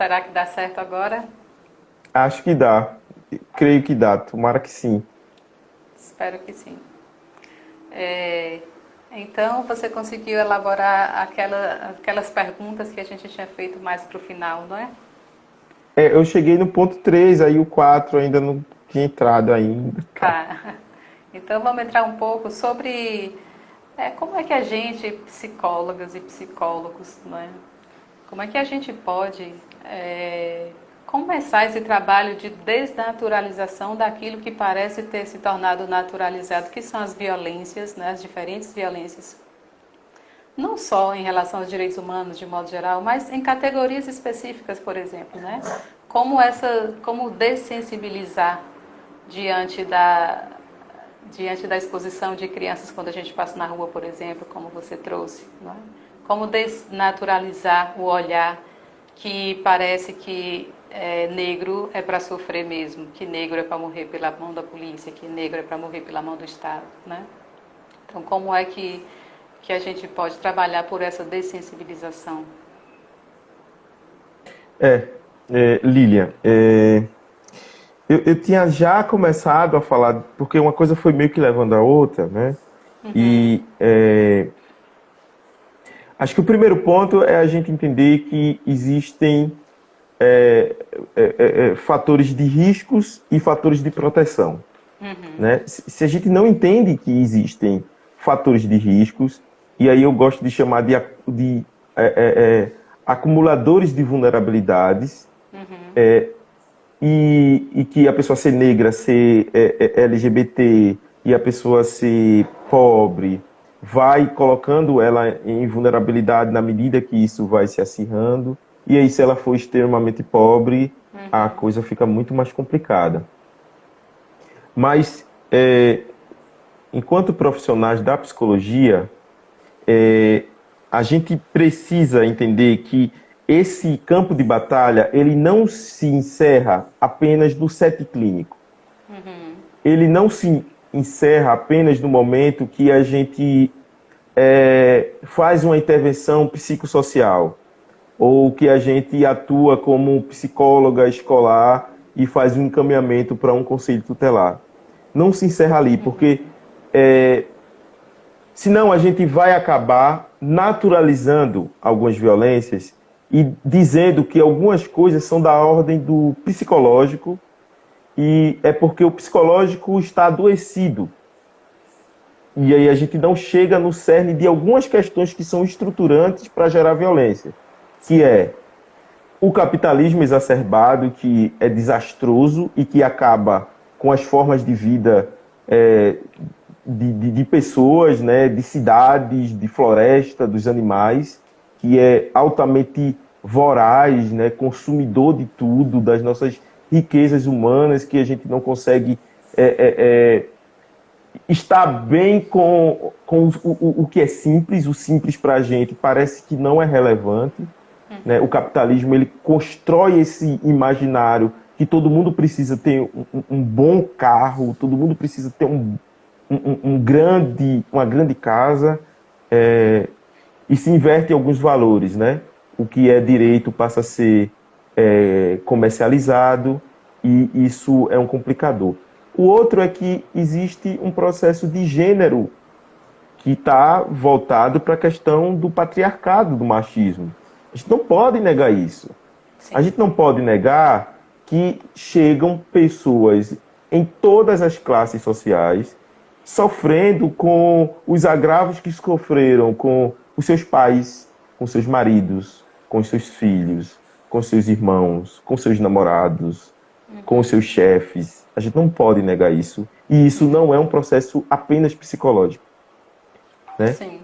Será que dá certo agora? Acho que dá. Creio que dá. Tomara que sim. Espero que sim. É, então, você conseguiu elaborar aquelas perguntas que a gente tinha feito mais para o final, não é? Eu cheguei no ponto 3, aí o 4 ainda não tinha entrado ainda. Tá. Tá. Então, vamos entrar um pouco sobre como é que a gente, psicólogas e psicólogos, não é? Como é que a gente pode começar esse trabalho de desnaturalização daquilo que parece ter se tornado naturalizado, que são as violências, né, as diferentes violências, não só em relação aos direitos humanos de modo geral, mas em categorias específicas, por exemplo, né? Como dessensibilizar diante diante da exposição de crianças quando a gente passa na rua, por exemplo, como você trouxe, não é? Como desnaturalizar o olhar que parece que negro é para sofrer mesmo, que negro é para morrer pela mão da polícia, que negro é para morrer pela mão do Estado, né? Então, como é que a gente pode trabalhar por essa dessensibilização? É, Lilian, eu tinha já começado a falar, porque uma coisa foi meio que levando a outra, né? E acho que o primeiro ponto é a gente entender que existem fatores de riscos e fatores de proteção, né? Se a gente não entende que existem fatores de riscos, e aí eu gosto de chamar de acumuladores de vulnerabilidades, e que a pessoa ser negra, ser LGBT e a pessoa ser pobre vai colocando ela em vulnerabilidade na medida que isso vai se acirrando. E aí, se ela for extremamente pobre, a coisa fica muito mais complicada. Mas, enquanto profissionais da psicologia, a gente precisa entender que esse campo de batalha ele não se encerra apenas no set clínico. Ele não se encerra apenas no momento que a gente faz uma intervenção psicossocial ou que a gente atua como psicóloga escolar e faz um encaminhamento para um conselho tutelar. Não se encerra ali, porque senão a gente vai acabar naturalizando algumas violências e dizendo que algumas coisas são da ordem do psicológico e é porque o psicológico está adoecido. E aí a gente não chega no cerne de algumas questões que são estruturantes para gerar violência, que é o capitalismo exacerbado, que é desastroso e que acaba com as formas de vida de pessoas, né, de cidades, de floresta, dos animais, que é altamente voraz, né, consumidor de tudo, das nossas riquezas humanas, que a gente não consegue estar bem com o que é simples. O simples para a gente parece que não é relevante. Né? O capitalismo ele constrói esse imaginário que todo mundo precisa ter um bom carro, todo mundo precisa ter uma grande casa, e se inverte alguns valores, né? O que é direito passa a ser comercializado e isso é um complicador. O outro é que existe um processo de gênero que está voltado para a questão do patriarcado, do machismo. A gente não pode negar isso. Sim. A gente não pode negar que chegam pessoas em todas as classes sociais sofrendo com os agravos que sofreram com os seus pais, com seus maridos, com os seus filhos, com seus irmãos, com seus namorados, com os seus chefes. A gente não pode negar isso. E isso não é um processo apenas psicológico, né? Sim.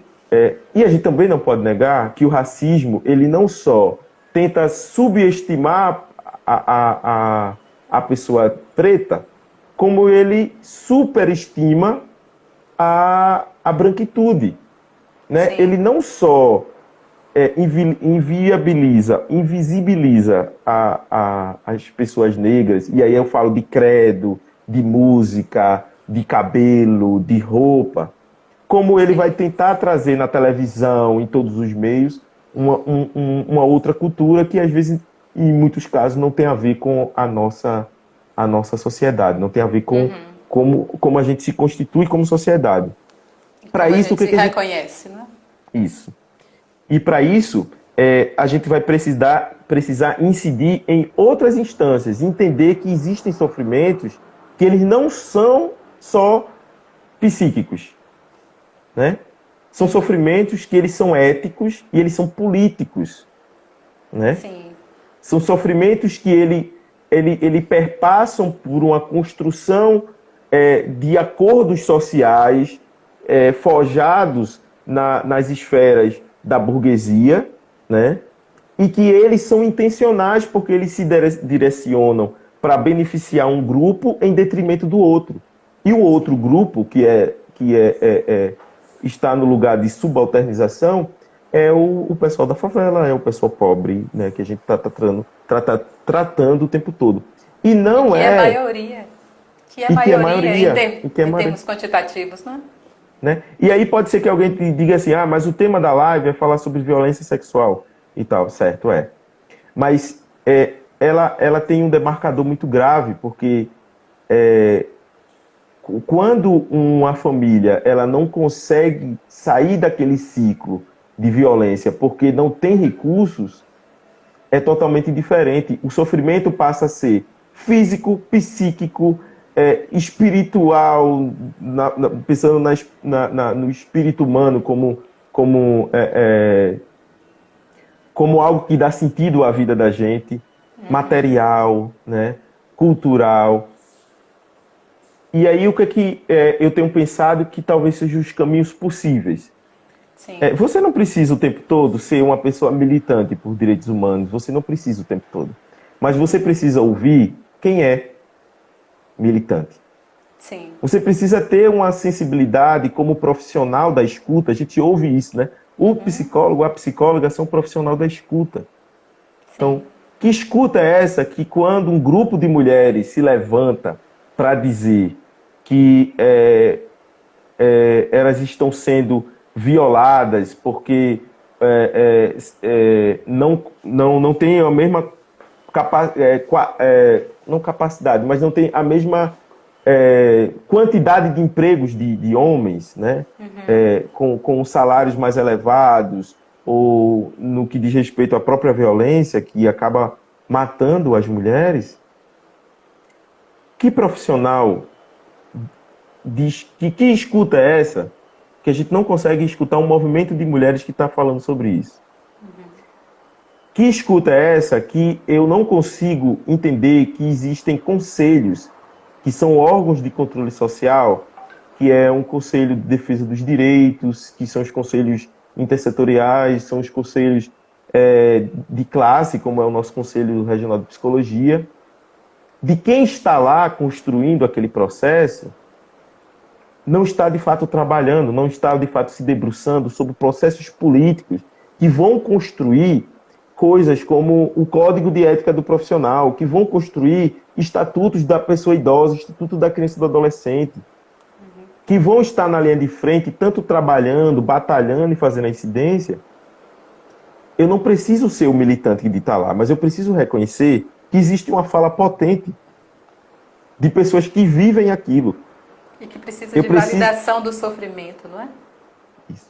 E a gente também não pode negar que o racismo, ele não só tenta subestimar a pessoa preta, como ele superestima a branquitude, né? Sim. Ele não só inviabiliza, invisibiliza as pessoas negras, e aí eu falo de credo, de música, de cabelo, de roupa, como ele vai tentar trazer na televisão, em todos os meios, uma outra cultura que às vezes e em muitos casos não tem a ver com a nossa sociedade, não tem a ver com como a gente se constitui como sociedade. Para isso, o que a gente reconhece, né? Isso. E para isso, a gente vai precisar incidir em outras instâncias, entender que existem sofrimentos que eles não são só psíquicos, né? São sofrimentos que eles são éticos e eles são políticos, né? Sim. São sofrimentos que ele perpassam por uma construção de acordos sociais forjados nas esferas da burguesia, né? E que eles são intencionais porque eles se direcionam para beneficiar um grupo em detrimento do outro. E o outro grupo, que está no lugar de subalternização, é o pessoal da favela, é o pessoal pobre, né, que a gente está tratando o tempo todo. E não é a maioria. Que é maioria em termos quantitativos, né? E aí pode ser que alguém te diga assim, mas o tema da live é falar sobre violência sexual e tal, certo, Mas ela tem um demarcador muito grave, porque quando uma família ela não consegue sair daquele ciclo de violência porque não tem recursos, é totalmente diferente. O sofrimento passa a ser físico, psíquico, espiritual, pensando no espírito humano como algo que dá sentido à vida da gente, material, né, cultural. E aí o que eu tenho pensado que talvez sejam os caminhos possíveis. Você não precisa o tempo todo ser uma pessoa militante por direitos humanos, você não precisa o tempo todo. Mas você precisa ouvir quem é militante. Sim. Você precisa ter uma sensibilidade como profissional da escuta, a gente ouve isso, né? O psicólogo, a psicóloga são profissional da escuta. Sim. Então, que escuta é essa que quando um grupo de mulheres se levanta para dizer que elas estão sendo violadas porque não tem a mesma não capacidade, mas não tem a mesma quantidade de empregos de homens, né? Com salários mais elevados, ou no que diz respeito à própria violência, que acaba matando as mulheres. Que profissional diz que escuta é essa que a gente não consegue escutar um movimento de mulheres que está falando sobre isso? Que escuta é essa que eu não consigo entender que existem conselhos, que são órgãos de controle social, que é um conselho de defesa dos direitos, que são os conselhos intersetoriais, são os conselhos de classe, como é o nosso Conselho Regional de Psicologia, de quem está lá construindo aquele processo, não está de fato trabalhando, não está de fato se debruçando sobre processos políticos que vão construir coisas como o Código de Ética do Profissional, que vão construir estatutos da pessoa idosa, estatuto da criança e do adolescente, que vão estar na linha de frente, tanto trabalhando, batalhando e fazendo a incidência. Eu não preciso ser o militante que está lá, mas eu preciso reconhecer que existe uma fala potente de pessoas que vivem aquilo. E que precisa de validação do sofrimento, não é? Isso.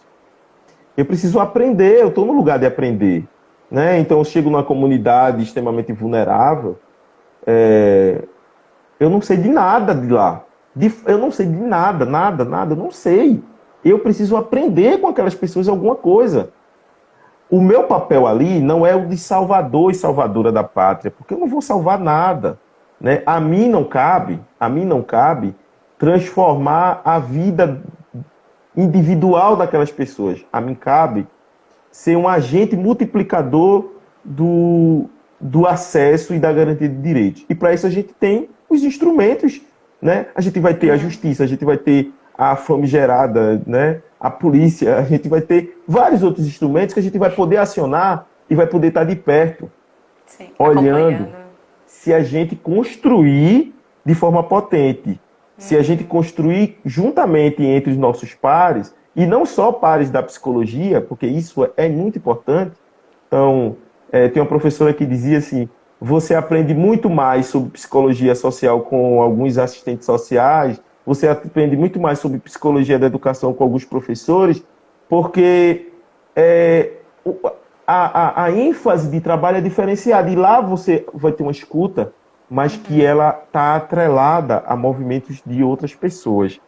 Eu preciso aprender, eu estou no lugar de aprender. Né? Então, eu chego numa comunidade extremamente vulnerável, eu não sei de nada de lá. Eu não sei de nada, eu não sei. Eu preciso aprender com aquelas pessoas alguma coisa. O meu papel ali não é o de salvador e salvadora da pátria, porque eu não vou salvar nada. Né? A mim não cabe transformar a vida individual daquelas pessoas. A mim cabe ser um agente multiplicador do acesso e da garantia de direitos. E para isso a gente tem os instrumentos, né? A gente vai ter a justiça, a gente vai ter a famigerada, né? A polícia, a gente vai ter vários outros instrumentos que a gente vai poder acionar e vai poder estar de perto, sim, olhando se a gente construir de forma potente, se a gente construir juntamente entre os nossos pares, e não só pares da psicologia, porque isso é muito importante. Então, tem uma professora que dizia assim, você aprende muito mais sobre psicologia social com alguns assistentes sociais, você aprende muito mais sobre psicologia da educação com alguns professores, porque é, a ênfase de trabalho é diferenciada. E lá você vai ter uma escuta, mas que ela está atrelada a movimentos de outras pessoas.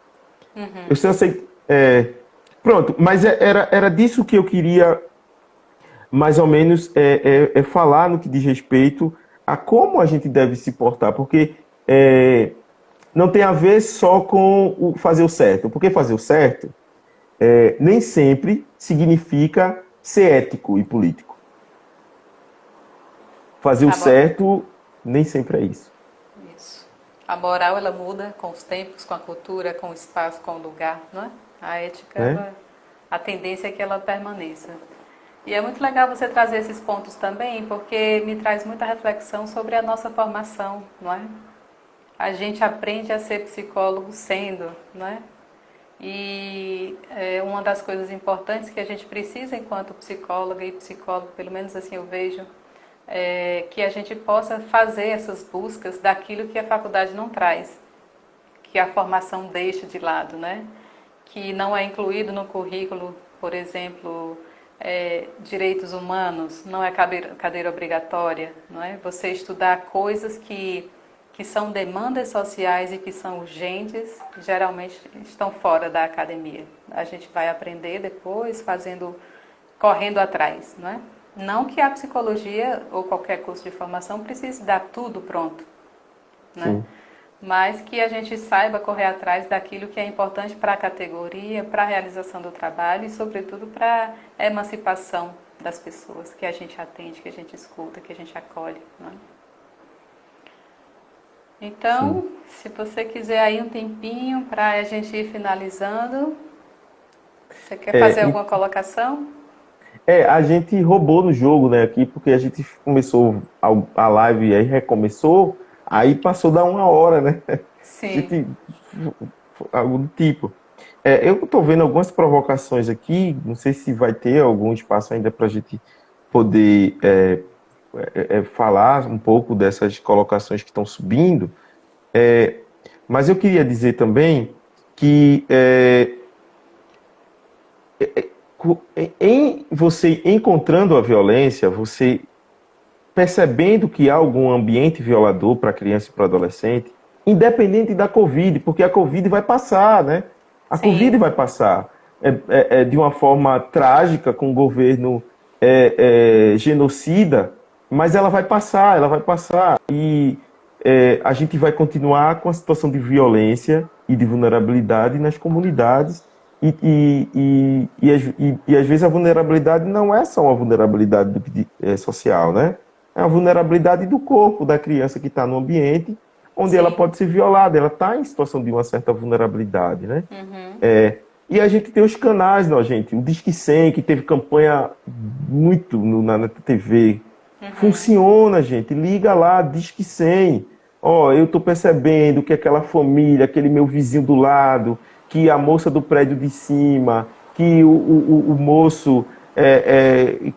Eu sei. Pronto, mas era disso que eu queria mais ou menos falar no que diz respeito a como a gente deve se portar, porque não tem a ver só com o fazer o certo, porque fazer o certo nem sempre significa ser ético e político. Fazer o A mo- certo nem sempre é isso. Isso. A moral, ela muda com os tempos, com a cultura, com o espaço, com o lugar, não é? A ética, Né? a tendência é que ela permaneça. E é muito legal você trazer esses pontos também, porque me traz muita reflexão sobre a nossa formação, não é? A gente aprende a ser psicólogo sendo, não é? E uma das coisas importantes que a gente precisa enquanto psicóloga e psicólogo, pelo menos assim eu vejo, é que a gente possa fazer essas buscas daquilo que a faculdade não traz, que a formação deixa de lado, né? Que não é incluído no currículo, por exemplo, direitos humanos, não é cadeira obrigatória, não é? Você estudar coisas que são demandas sociais e que são urgentes, geralmente estão fora da academia. A gente vai aprender depois correndo atrás, não é? Não que a psicologia ou qualquer curso de formação precise dar tudo pronto, né? Sim. Mas que a gente saiba correr atrás daquilo que é importante para a categoria, para a realização do trabalho e, sobretudo, para a emancipação das pessoas que a gente atende, que a gente escuta, que a gente acolhe, não é? Então, se você quiser aí um tempinho para a gente ir finalizando, você quer fazer alguma colocação? A gente roubou no jogo, né, aqui, porque a gente começou a live e aí recomeçou, aí passou da 1 hora, né? A Sim. gente, algo do tipo. Eu estou vendo algumas provocações aqui, não sei se vai ter algum espaço ainda para a gente poder falar um pouco dessas colocações que estão subindo, mas eu queria dizer também que em você encontrando a violência, você percebendo que há algum ambiente violador para criança e para adolescente, independente da Covid, porque a Covid vai passar, né? A Covid Sim. vai passar de uma forma trágica, com o governo genocida, mas ela vai passar, ela vai passar. E a gente vai continuar com a situação de violência e de vulnerabilidade nas comunidades. E às vezes a vulnerabilidade não é só uma vulnerabilidade social, né? É a vulnerabilidade do corpo da criança que está no ambiente onde ela Sim. pode ser violada, ela está em situação de uma certa vulnerabilidade, né? Uhum. E a gente tem os canais, não, gente? O Disque 100, que teve campanha muito na TV. Funciona, gente. Liga lá, Disque 100. Ó, eu tô percebendo que aquela família, aquele meu vizinho do lado, que a moça do prédio de cima, que o moço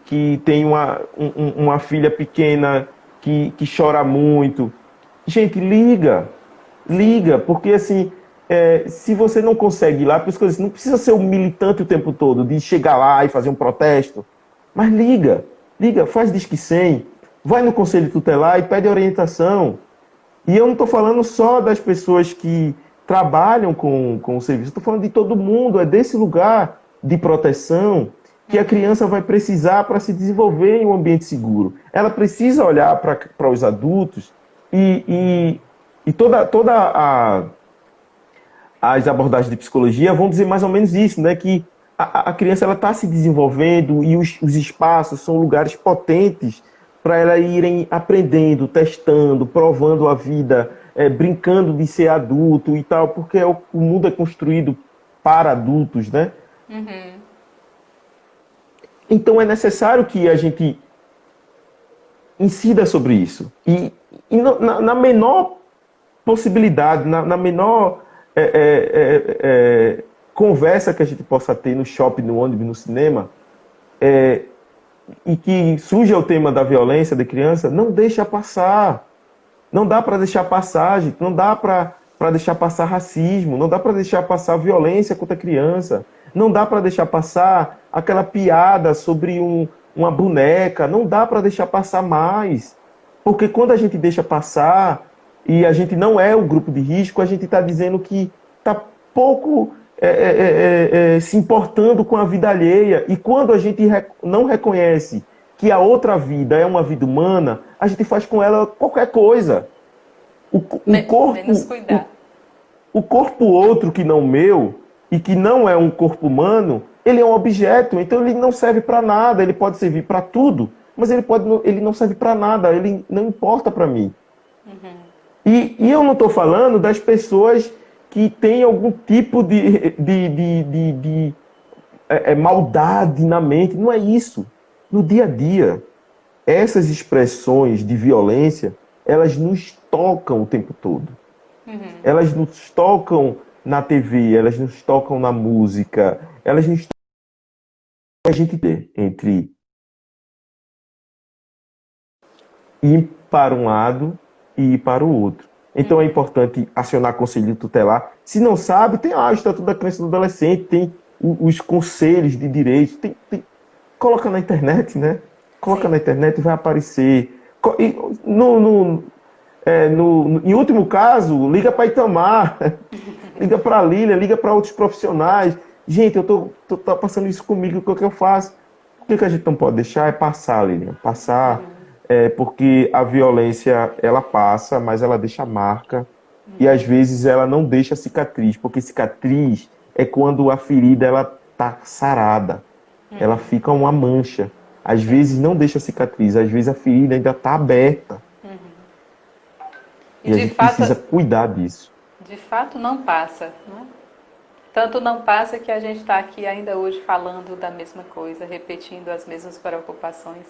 que tem uma filha pequena que chora muito. Gente, liga. Sim. Liga, porque assim, se você não consegue ir lá, por isso que eu disse, não precisa ser um militante o tempo todo, de chegar lá e fazer um protesto, mas liga, faz Disque 100, vai no Conselho Tutelar e pede orientação. E eu não estou falando só das pessoas que trabalham com o serviço, estou falando de todo mundo, é desse lugar de proteção que a criança vai precisar para se desenvolver em um ambiente seguro. Ela precisa olhar para os adultos e as abordagens de psicologia vão dizer mais ou menos isso, né? Que a criança ela está se desenvolvendo e os espaços são lugares potentes para ela irem aprendendo, testando, provando a vida, brincando de ser adulto e tal, porque o mundo é construído para adultos, né? Então é necessário que a gente incida sobre isso. E na menor possibilidade, na menor conversa que a gente possa ter no shopping, no ônibus, no cinema, e que surge o tema da violência de criança, não deixa passar. Não dá para deixar passar, gente. Não dá para deixar passar racismo. Não dá para deixar passar violência contra a criança. Não dá para deixar passar aquela piada sobre uma boneca. Não dá para deixar passar mais. Porque quando a gente deixa passar e a gente não é o grupo de risco, a gente está dizendo que está pouco se importando com a vida alheia. E quando a gente não reconhece que a outra vida é uma vida humana, a gente faz com ela qualquer coisa. Menos cuidado. O corpo outro que não meu, e que não é um corpo humano, ele é um objeto, então ele não serve para nada, ele pode servir para tudo, mas ele não serve para nada, ele não importa para mim. Uhum. E eu não estou falando das pessoas que têm algum tipo de maldade na mente, não é isso. No dia a dia, essas expressões de violência, elas nos tocam o tempo todo. Uhum. Elas nos tocam na TV, elas nos tocam na música, elas nos tocam a gente ter entre ir para um lado e ir para o outro. Então é importante acionar conselho tutelar. Se não sabe, tem o Estatuto da Criança e do Adolescente, tem os conselhos de direitos, coloca na internet, né? Coloca Sim. na internet e vai aparecer. Em último caso, liga para Itamar, liga para a Lília, liga para outros profissionais. Gente, eu tô passando isso comigo, o que eu faço? O que a gente não pode deixar é passar, Lília. Passar, porque a violência, ela passa, mas ela deixa marca. E às vezes ela não deixa cicatriz, porque cicatriz é quando a ferida ela tá sarada. Ela fica uma mancha. Às vezes não deixa cicatriz, às vezes a ferida ainda está aberta. E E a gente precisa cuidar disso. de fato não passa, né? Tanto não passa que a gente está aqui ainda hoje falando da mesma coisa, repetindo as mesmas preocupações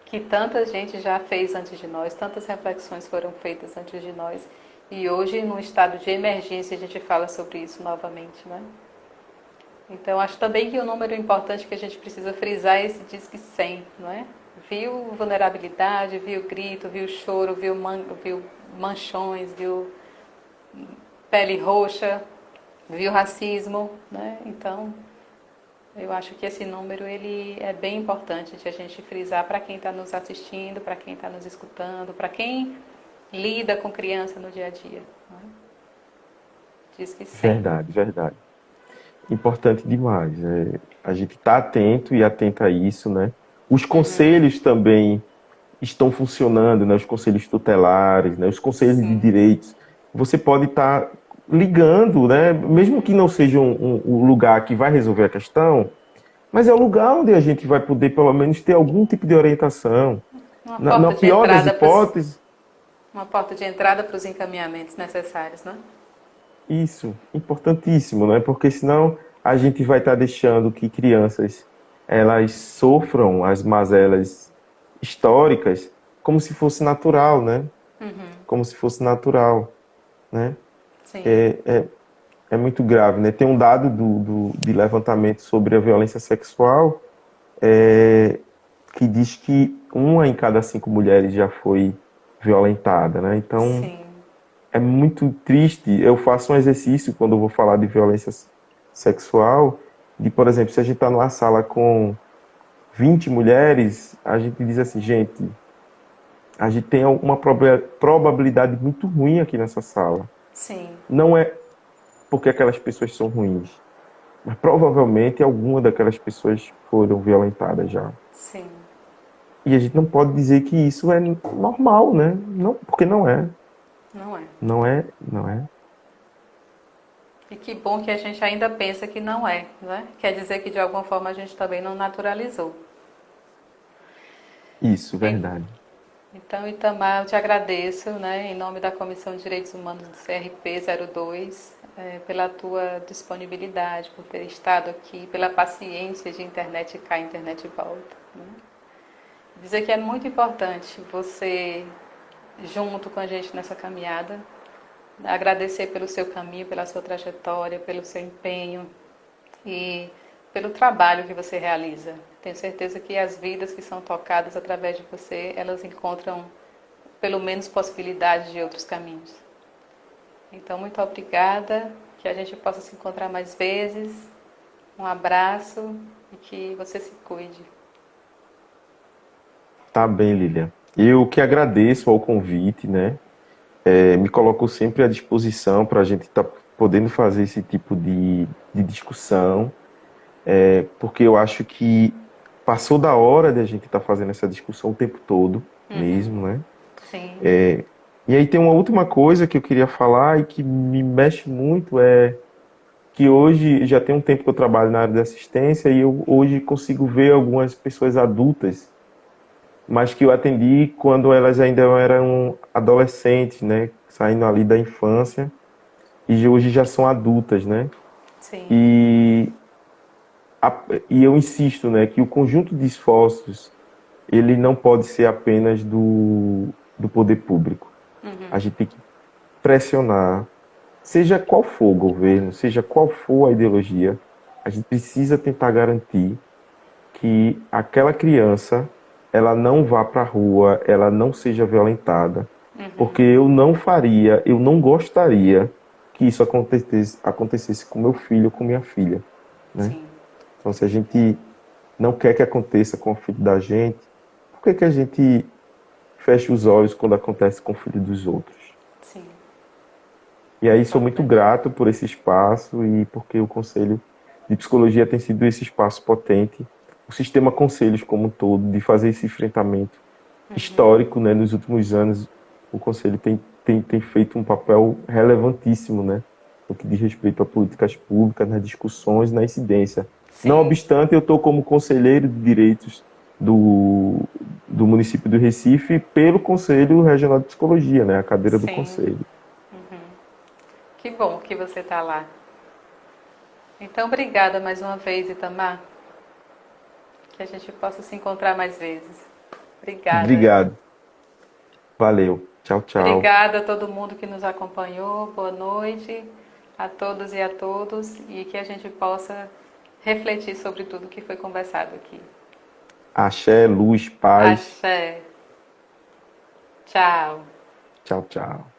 que tanta gente já fez antes de nós, tantas reflexões foram feitas antes de nós, e hoje, num estado de emergência, a gente fala sobre isso novamente, né? Então, acho também que o número importante que a gente precisa frisar é esse Disque 100, não é? Viu vulnerabilidade, viu grito, viu choro, viu manchões, viu pele roxa, viu racismo, né? Então, eu acho que esse número ele é bem importante de a gente frisar para quem está nos assistindo, para quem está nos escutando, para quem lida com criança no dia a dia. Né? Disque 100. Verdade, verdade. Importante demais. A gente está atento e atenta a isso, né? Os conselhos também estão funcionando, né? Os conselhos tutelares, né? Os conselhos de Sim. direitos. Você pode estar ligando, né? Mesmo que não seja um lugar que vai resolver a questão, mas é o lugar onde a gente vai poder, pelo menos, ter algum tipo de orientação. Uma Na porta de pior das entrada hipóteses, uma porta de entrada para os encaminhamentos necessários, né? isso, importantíssimo, né? Porque senão a gente vai estar deixando que crianças elas sofram as mazelas históricas como se fosse natural, né? Como se fosse natural, né? Sim. É muito grave, né? Tem um dado de levantamento sobre a violência sexual que diz que uma em cada 5 mulheres já foi violentada, né? Então, Sim. é muito triste. Eu faço um exercício quando eu vou falar de violência sexual, de, por exemplo, se a gente está numa sala com 20 mulheres, a gente diz assim, gente, a gente tem uma probabilidade muito ruim aqui nessa sala. Sim. Não é porque aquelas pessoas são ruins, mas provavelmente alguma daquelas pessoas foram violentadas já. Sim. E a gente não pode dizer que isso é normal, né? Não, porque não é. Não é. Não é, não é. E que bom que a gente ainda pensa que não é, né? Quer dizer que de alguma forma a gente também não naturalizou. Isso, verdade. Então, Itamar, eu te agradeço, né, em nome da Comissão de Direitos Humanos do CRP 02, pela tua disponibilidade, por ter estado aqui, pela paciência de internet cá, internet volta. Né? Dizer que é muito importante você, junto com a gente nessa caminhada, agradecer pelo seu caminho, pela sua trajetória, pelo seu empenho e pelo trabalho que você realiza. Tenho certeza que as vidas que são tocadas através de você, elas encontram pelo menos possibilidades de outros caminhos. Então, muito obrigada, que a gente possa se encontrar mais vezes. Um abraço e que você se cuide. Tá bem, Lilian. Eu que agradeço ao convite, né? Me coloco sempre à disposição para a gente estar podendo fazer esse tipo de discussão, porque eu acho que passou da hora de a gente estar fazendo essa discussão o tempo todo, mesmo, né? Sim. E aí tem uma última coisa que eu queria falar e que me mexe muito, é que hoje já tem um tempo que eu trabalho na área de assistência e eu hoje consigo ver algumas pessoas adultas, mas que eu atendi quando elas ainda eram adolescentes, né? Saindo ali da infância e hoje já são adultas, né? Sim. E, e eu insisto, né, que o conjunto de esforços ele não pode ser apenas do poder público. A gente tem que pressionar, seja qual for o governo, seja qual for a ideologia, a gente precisa tentar garantir que aquela criança ela não vá para a rua, ela não seja violentada, porque eu não faria, eu não gostaria que isso acontecesse com meu filho ou com minha filha, né? Sim. Então, se a gente não quer que aconteça com o filho da gente, por que que a gente fecha os olhos quando acontece com o filho dos outros? Sim. E aí sou muito Importante. grato por esse espaço e porque o Conselho de Psicologia tem sido esse espaço potente, o sistema Conselhos como um todo, de fazer esse enfrentamento histórico, né? Nos últimos anos, o Conselho tem feito um papel relevantíssimo, né? No que diz respeito a políticas públicas, nas discussões, na incidência. Não Sim. obstante, eu estou como conselheiro de direitos do município do Recife pelo Conselho Regional de Psicologia, né? A cadeira do Sim. Conselho. Que bom que você está lá. Então, obrigada mais uma vez, Itamar. Que a gente possa se encontrar mais vezes. Obrigada. Obrigado. Valeu. Tchau, tchau. Obrigada a todo mundo que nos acompanhou. Boa noite a todas e a todos. E que a gente possa refletir sobre tudo que foi conversado aqui. Axé, luz, paz. Axé. Tchau. Tchau, tchau.